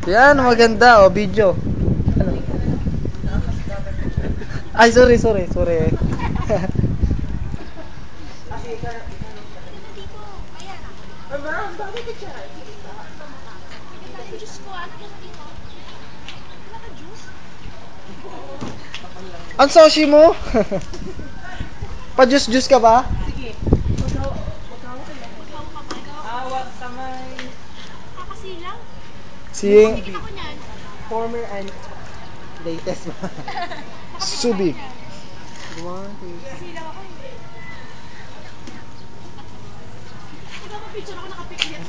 Yan, maganda. O, video. Ano? Ay, sorry. Ang sushi mo? Pa-juice ka ba? Sige. Awat sa may... Kakasilang? Si Nakikita ko niyan. Former and latest ba? Subi. Kasilang ako eh. Ikaw mo picture ako nakapikit.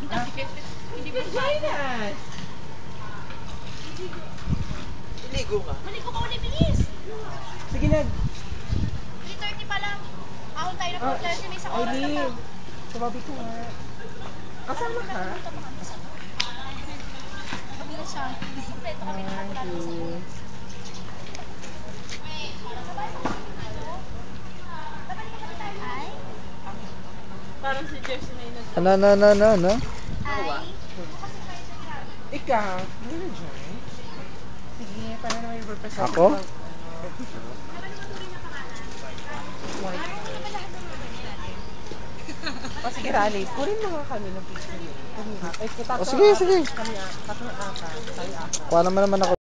Hindi ko Vagina! Iligo ka? Maligo ka ulit, bilis! Sige na. 3:30 pa lang. Ahon tayo na 4:30, may isang oras na pa. Aileen, sumabi ko nga. Kasama ka? Mabilis siya. Kompleto kami ng kapulano sa iyo. Ay? Parang si Jersey na yun. Ano? Ay? Ikaw, hindi na dyan. Sige, para na may represent. Ako? O sige, Raleigh, kunin mo nga kami ng picture niyo. Kami nga. Ay, O, sige. Kami apat. Tayo apat. Kuha naman ako.